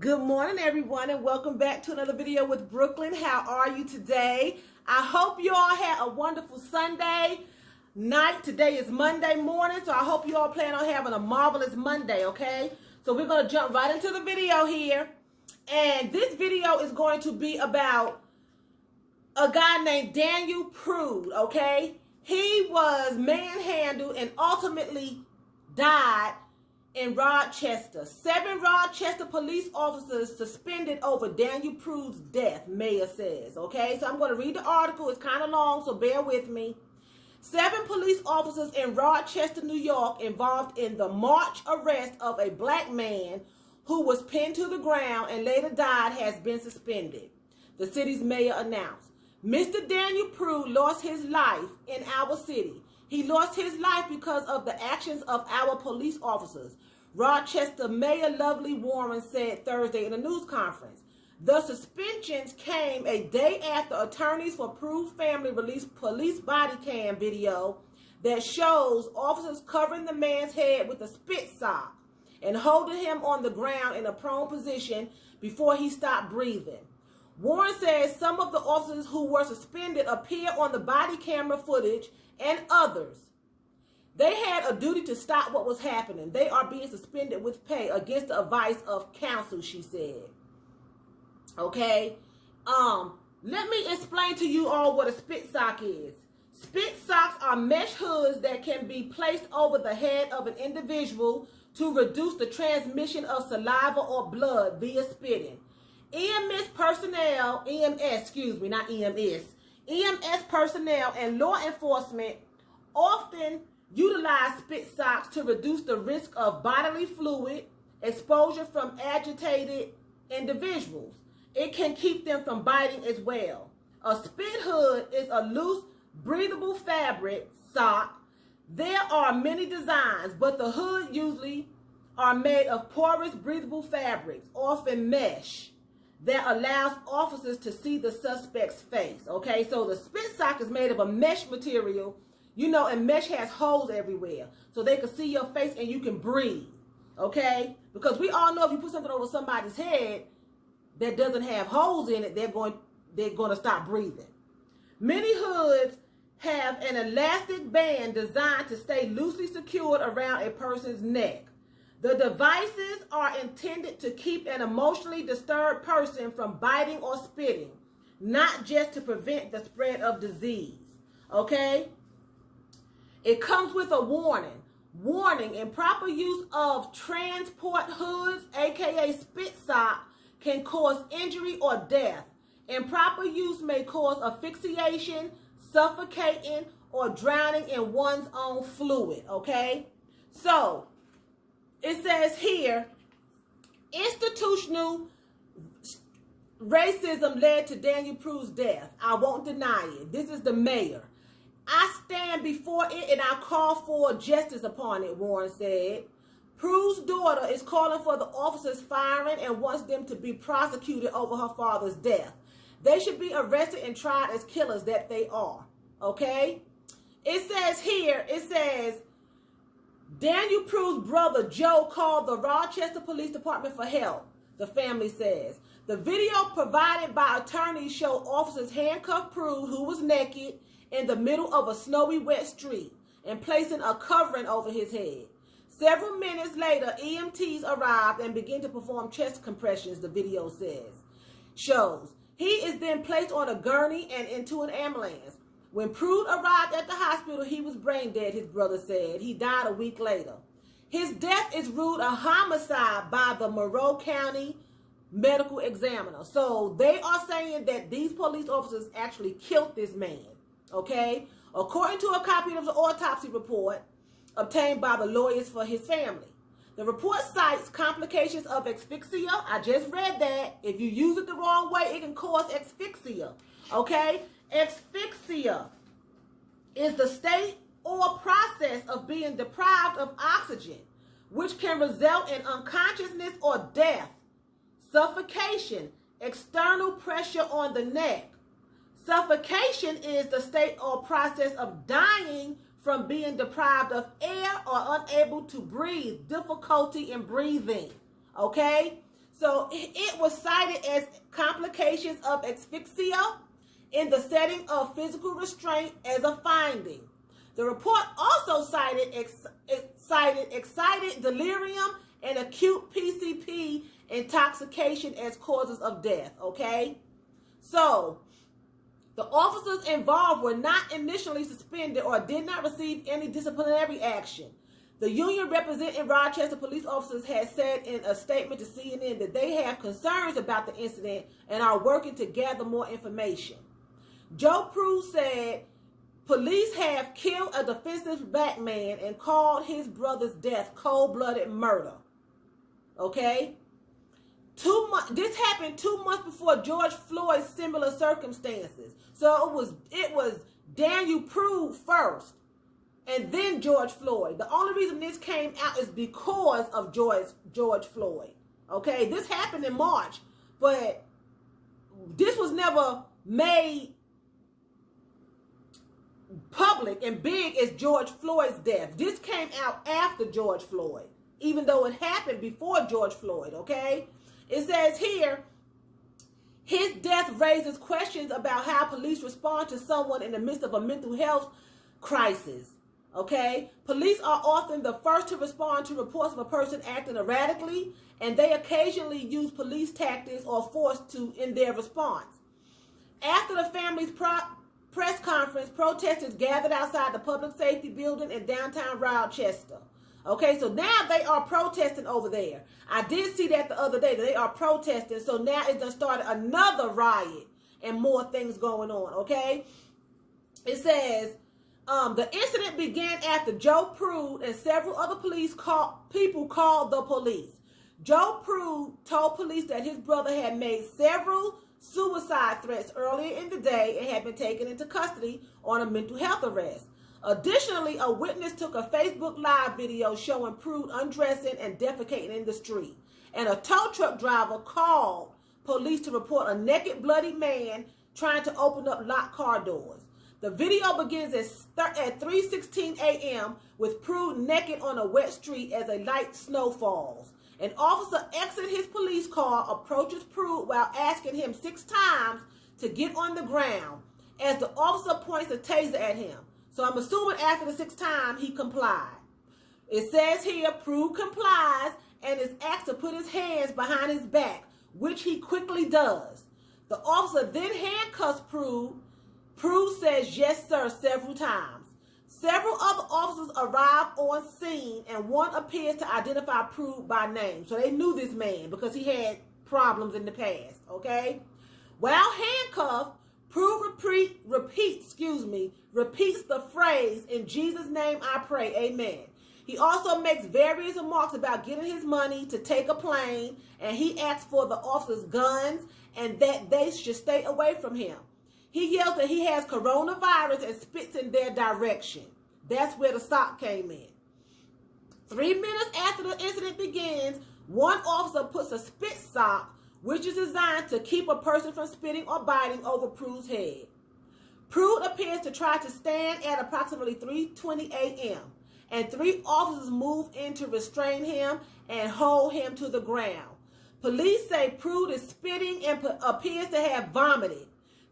Good morning, everyone, and welcome back to another video with Brooklyn. How are you today? I hope you all had a wonderful Sunday night. Today is Monday morning, so I hope you all plan on having a marvelous Monday, okay? So we're going to jump right into the video here. And this video is going to be about a guy named Daniel Prude, okay? He was manhandled and ultimately died in Rochester. 7 Rochester police officers suspended over Daniel Prude's death, mayor says. Okay, so I'm going to read the article. It's kind of long, so bear with me. 7 police officers in Rochester, New York, involved in the March arrest of a black man who was pinned to the ground and later died has been suspended, the city's mayor announced. Mr. Daniel Prude lost his life in our city. He lost his life because of the actions of our police officers, Rochester Mayor Lovely Warren said Thursday in a news conference. The suspensions came a day after attorneys for Prude's family released police body cam video that shows officers covering the man's head with a spit sock and holding him on the ground in a prone position before he stopped breathing. Warren says some of the officers who were suspended appear on the body camera footage and others. They had a duty to stop what was happening. They are being suspended with pay against the advice of counsel, she said. Okay. Let me explain to you all what a spit sock is. Spit socks are mesh hoods that can be placed over the head of an individual to reduce the transmission of saliva or blood via spitting. EMS personnel and law enforcement often utilize spit socks to reduce the risk of bodily fluid exposure from agitated individuals. It can keep them from biting as well. A spit hood is a loose, breathable fabric sock. There are many designs, but the hood usually are made of porous, breathable fabrics, often mesh, that allows officers to see the suspect's face. Okay, so the spit sock is made of a mesh material, you know, and mesh has holes everywhere, so they can see your face and you can breathe. Okay, because we all know if you put something over somebody's head that doesn't have holes in it, they're going to stop breathing. Many hoods have an elastic band designed to stay loosely secured around a person's neck. The devices are intended to keep an emotionally disturbed person from biting or spitting, not just to prevent the spread of disease. Okay? It comes with a warning. Warning, improper use of transport hoods, aka spit sock, can cause injury or death. Improper use may cause asphyxiation, suffocating, or drowning in one's own fluid. Okay? So, it says here, institutional racism led to Daniel Prude's death. I won't deny it. This is the mayor. I stand before it and I call for justice upon it, Warren said. Prude's daughter is calling for the officers firing and wants them to be prosecuted over her father's death. They should be arrested and tried as killers that they are. Okay? It says here, Daniel Prude's brother Joe called the Rochester Police Department for help, the family says. The video provided by attorneys show officers handcuffed Prude, who was naked, in the middle of a snowy wet street and placing a covering over his head. Several minutes later, EMTs arrived and began to perform chest compressions, the video shows. He is then placed on a gurney and into an ambulance. When Prude arrived at the hospital, he was brain dead, his brother said. He died a week later. His death is ruled a homicide by the Monroe County medical examiner. So they are saying that these police officers actually killed this man, okay? According to a copy of the autopsy report obtained by the lawyers for his family. The report cites complications of asphyxia. I just read that. If you use it the wrong way, it can cause asphyxia, okay? Asphyxia is the state or process of being deprived of oxygen, which can result in unconsciousness or death. Suffocation, external pressure on the neck. Suffocation is the state or process of dying from being deprived of air or unable to breathe, difficulty in breathing. Okay? So it was cited as complications of asphyxia in the setting of physical restraint as a finding. The report also cited excited delirium and acute PCP intoxication as causes of death, okay? So, the officers involved were not initially suspended or did not receive any disciplinary action. The union representing Rochester police officers had said in a statement to CNN that they have concerns about the incident and are working to gather more information. Joe Prude said, police have killed a defenseless black man and called his brother's death cold-blooded murder. Okay? This happened 2 months before George Floyd's similar circumstances. So it was Daniel Prude first, and then George Floyd. The only reason this came out is because of George Floyd. Okay? This happened in March, but this was never made public and big as George Floyd's death. This came out after George Floyd, even though it happened before George Floyd, okay? It says here, his death raises questions about how police respond to someone in the midst of a mental health crisis, okay? Police are often the first to respond to reports of a person acting erratically, and they occasionally use police tactics or force in their response. After the family's press conference, protesters gathered outside the public safety building in downtown Rochester. Okay, so now they are protesting over there. I did see that the other day, that they are protesting. So now it's done started another riot and more things going on, okay? It says, the incident began after Joe Prude and several other people called the police. Joe Prude told police that his brother had made several suicide threats earlier in the day and had been taken into custody on a mental health arrest. Additionally, a witness took a Facebook Live video showing Prude undressing and defecating in the street. And a tow truck driver called police to report a naked, bloody man trying to open up locked car doors. The video begins at 3:16 a.m. with Prude naked on a wet street as a light snow falls. An officer exits his police car, approaches Prude while asking him 6 times to get on the ground as the officer points a taser at him. So I'm assuming after the 6th time, he complied. It says here, Prude complies and is asked to put his hands behind his back, which he quickly does. The officer then handcuffs Prude. Prude says, yes, sir, several times. Several other officers arrive on scene, and one appears to identify Prude by name. So they knew this man because he had problems in the past, okay? While handcuffed, Prude repeats the phrase, in Jesus' name I pray, amen. He also makes various remarks about getting his money to take a plane, and he asks for the officers' guns and that they should stay away from him. He yells that he has coronavirus and spits in their direction. That's where the sock came in. 3 minutes after the incident begins, one officer puts a spit sock, which is designed to keep a person from spitting or biting, over Prude's head. Prude appears to try to stand at approximately 3:20 a.m., and 3 officers move in to restrain him and hold him to the ground. Police say Prude is spitting and appears to have vomited.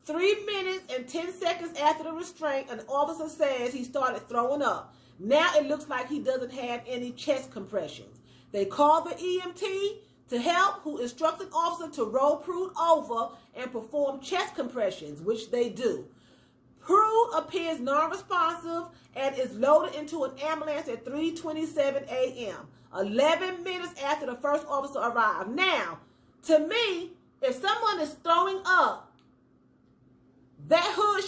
3 minutes and 10 seconds after the restraint, an officer says he started throwing up. Now it looks like he doesn't have any chest compressions. They call the EMT to help, who instructs an officer to roll Prude over and perform chest compressions, which they do. Prude appears non-responsive and is loaded into an ambulance at 3:27 a.m., 11 minutes after the first officer arrived. Now, to me, if someone is throwing up, that hood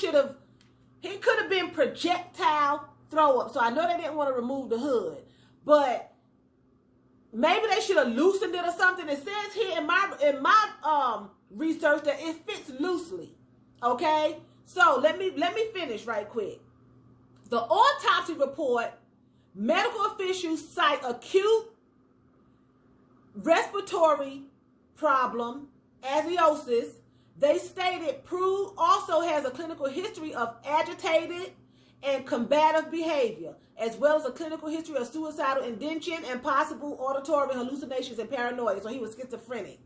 he could have been projectile throw up. So I know they didn't want to remove the hood, but maybe they should have loosened it or something. It says here in my research that it fits loosely. Okay, so let me finish right quick. The autopsy report, medical officials cite acute respiratory problem, asiosis. They stated Prude also has a clinical history of agitated and combative behavior. as well as a clinical history of suicidal intention and possible auditory hallucinations and paranoia. So he was schizophrenic.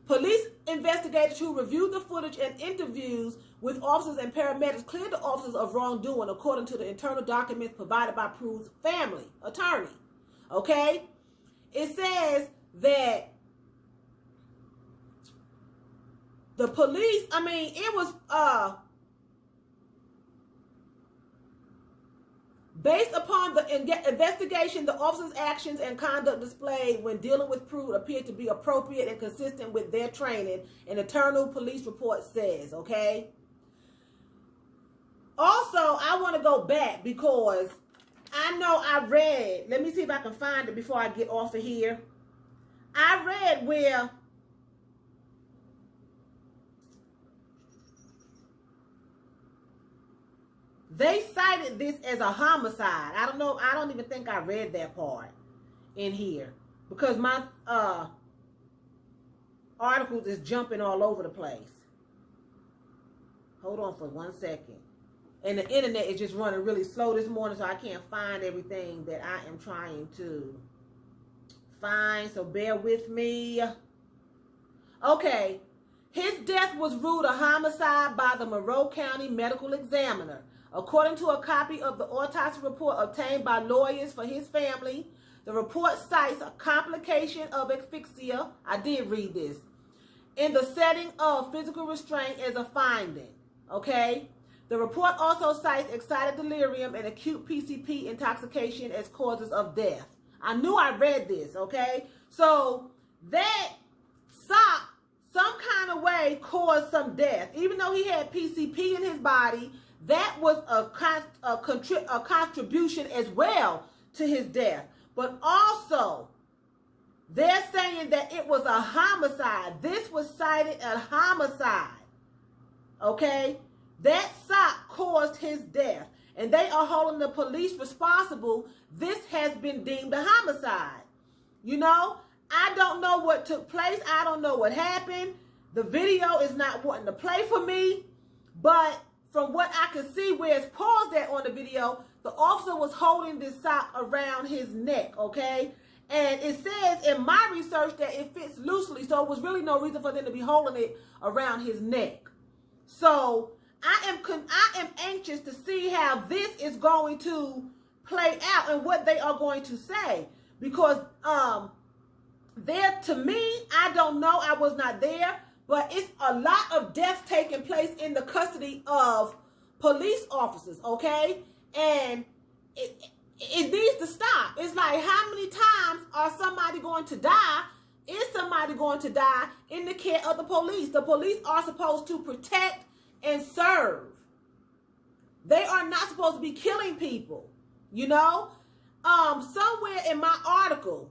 Police investigators who reviewed the footage and interviews with officers and paramedics cleared the officers of wrongdoing, according to the internal documents provided by Prude's family attorney. Okay? It says that the police, it was based upon the investigation, the officers' actions and conduct displayed when dealing with Prude appeared to be appropriate and consistent with their training, an internal police report says, okay? Also, I want to go back because I know I read, let me see if I can find it before I get off of here. I read where they cited this as a homicide. I don't know. I don't even think I read that part in here because my articles is jumping all over the place. Hold on for 1 second. And the internet is just running really slow this morning, so I can't find everything that I am trying to find. So bear with me. Okay. His death was ruled a homicide by the Monroe County Medical Examiner. According to a copy of the autopsy report obtained by lawyers for his family, the report cites a complication of asphyxia. I did read this. In the setting of physical restraint as a finding. Okay? The report also cites excited delirium and acute PCP intoxication as causes of death. I knew I read this, okay? So that sock, some kind of way, caused some death. Even though he had PCP in his body, that was a contribution as well to his death. But also, they're saying that it was a homicide. This was cited as homicide. Okay? That sock caused his death. And they are holding the police responsible. This has been deemed a homicide. You know? I don't know what took place. I don't know what happened. The video is not wanting to play for me. But from what I can see where it's paused at on the video, the officer was holding this sock around his neck, okay? And it says in my research that it fits loosely, so it was really no reason for them to be holding it around his neck. So I am anxious to see how this is going to play out and what they are going to say. Because there, to me, I don't know, I was not there, but it's a lot of deaths taking place in the custody of police officers, okay? And it needs to stop. It's like, how many times are somebody going to die? Is somebody going to die in the care of the police? The police are supposed to protect and serve. They are not supposed to be killing people, you know? Somewhere in my article,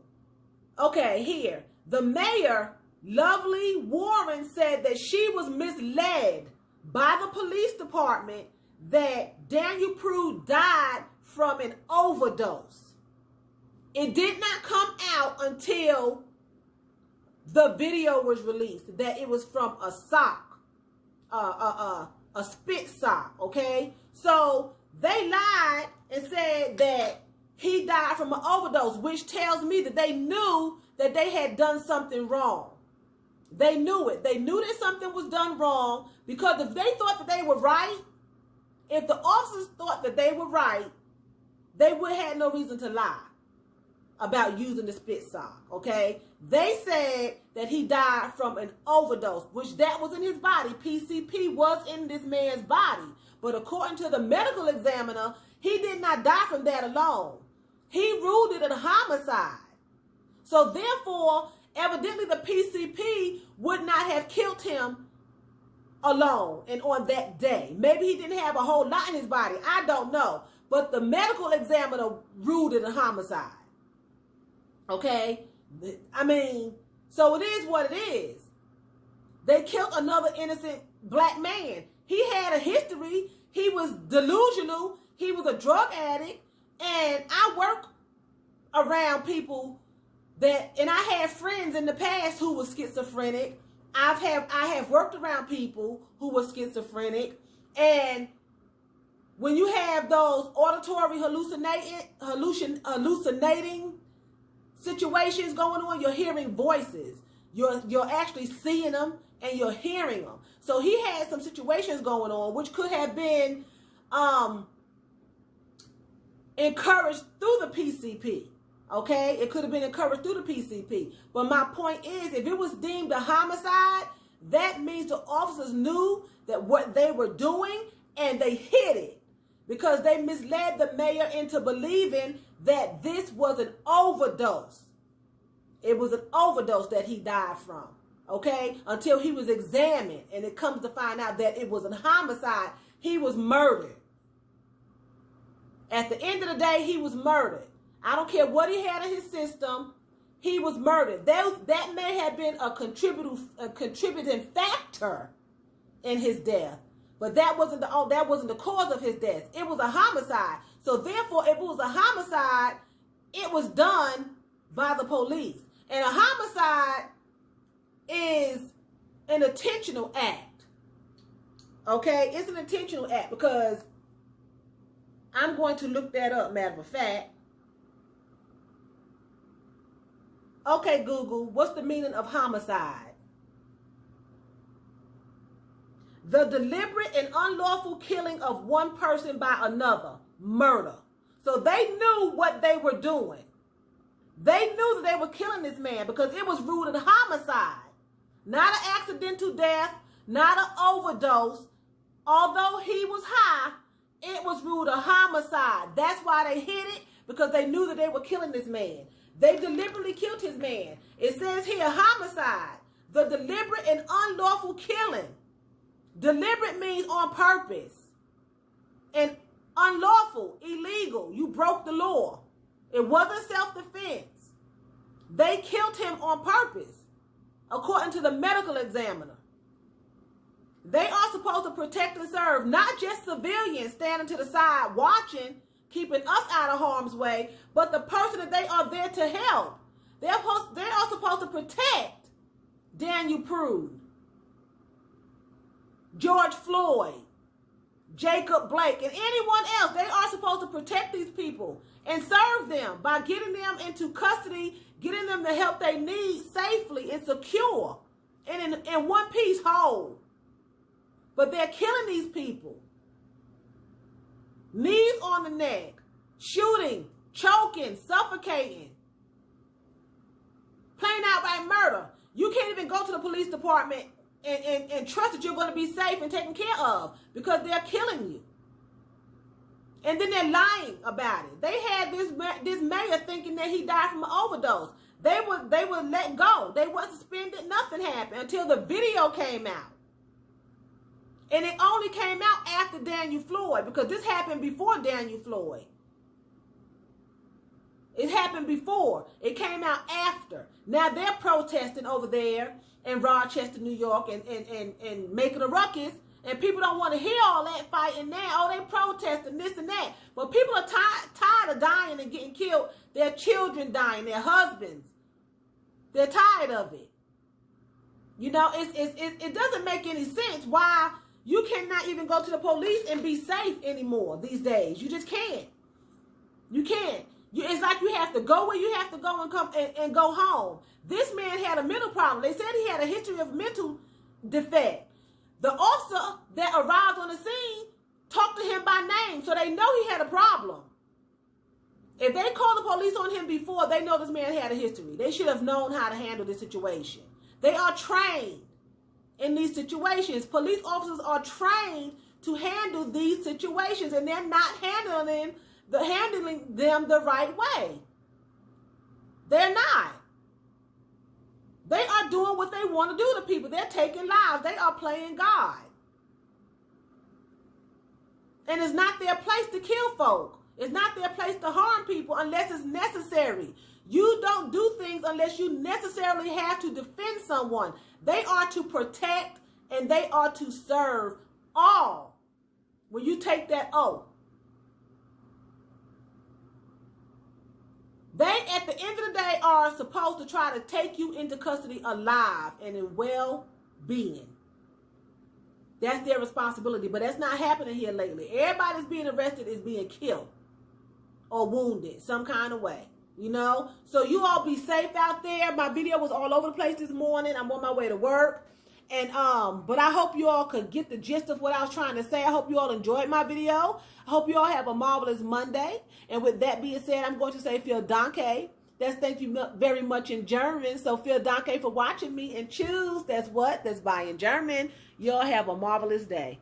okay, here, the mayor, Lovely Warren, said that she was misled by the police department that Daniel Prude died from an overdose. It did not come out until the video was released that it was from a sock, a spit sock, okay? So they lied and said that he died from an overdose, which tells me that they knew that they had done something wrong. They knew it. They knew that something was done wrong, because if they thought that they were right, if the officers thought that they were right, they would have no reason to lie about using the spit sock, okay? They said that he died from an overdose, which that was in his body. PCP was in this man's body. But according to the medical examiner, he did not die from that alone. He ruled it a homicide. So therefore, evidently the PCP would not have killed him alone and on that day. Maybe he didn't have a whole lot in his body. I don't know. But the medical examiner ruled it a homicide. Okay? I mean, so it is what it is. They killed another innocent black man. He had a history. He was delusional. He was a drug addict. And I work around people that, and I had friends in the past who were schizophrenic. I have worked around people who were schizophrenic, and when you have those auditory hallucinating situations going on, you're hearing voices. You're actually seeing them and you're hearing them. So he had some situations going on which could have been encouraged through the PCP. Okay, it could have been encouraged through the PCP. But my point is, if it was deemed a homicide, that means the officers knew that what they were doing and they hid it because they misled the mayor into believing that this was an overdose. It was an overdose that he died from, okay, until he was examined and it comes to find out that it was a homicide. He was murdered. At the end of the day, he was murdered. I don't care what he had in his system. He was murdered. That may have been a contributing factor in his death, but that wasn't the cause of his death. It was a homicide. So therefore, if it was a homicide, it was done by the police. And a homicide is an intentional act. Okay, it's an intentional act because I'm going to look that up. Matter of fact. Okay, Google, what's the meaning of homicide? The deliberate and unlawful killing of one person by another. Murder. So they knew what they were doing. They knew that they were killing this man because it was ruled a homicide. Not an accidental death, not an overdose. Although he was high, it was ruled a homicide. That's why they hid it, because they knew that they were killing this man. They deliberately killed his man. It says here, homicide, the deliberate and unlawful killing. Deliberate means on purpose. And unlawful, illegal. You broke the law. It wasn't self-defense. They killed him on purpose, according to the medical examiner. They are supposed to protect and serve not just civilians standing to the side watching, keeping us out of harm's way, but the person that they are there to help. They are supposed to protect Daniel Prude, George Floyd, Jacob Blake, and anyone else. They are supposed to protect these people and serve them by getting them into custody, getting them the help they need safely and secure and in one piece whole. But they're killing these people. Knees on the neck, shooting, choking, suffocating, plain outright murder. You can't even go to the police department and trust that you're going to be safe and taken care of because they're killing you. And then they're lying about it. They had this mayor thinking that he died from an overdose. They would let go. They weren't suspended. Nothing happened until the video came out. And it only came out after Daniel Floyd, because this happened before Daniel Floyd. It happened before. It came out after. Now they're protesting over there in Rochester, New York, and making a ruckus. And people don't want to hear all that fighting now. Oh, they protesting this and that. But people are tired of dying and getting killed. Their children dying, their husbands. They're tired of it. You know, it doesn't make any sense why you cannot even go to the police and be safe anymore these days. You just can't. You can't. It's like you have to go where you have to go and come and go home. This man had a mental problem. They said he had a history of mental defect. The officer that arrived on the scene talked to him by name, so they know he had a problem. If they called the police on him before, they know this man had a history. They should have known how to handle this situation. They are trained in these situations. Police officers are trained to handle these situations, and they're not handling them the right way. They're not. They are doing what they want to do to people. They're taking lives. They are playing God. And it's not their place to kill folk. It's not their place to harm people unless it's necessary. You don't do things unless you necessarily have to defend someone. They are to protect and they are to serve all when you take that oath. They, at the end of the day, are supposed to try to take you into custody alive and in well-being. That's their responsibility. But that's not happening here lately. Everybody that's being arrested is being killed or wounded some kind of way. You know? So you all be safe out there. My video was all over the place this morning. I'm on my way to work. And but I hope you all could get the gist of what I was trying to say. I hope you all enjoyed my video. I hope you all have a marvelous Monday. And with that being said, I'm going to say vielen Dank. That's thank you very much in German. So vielen Dank for watching me. And choose, that's what? That's bye in German. You all have a marvelous day.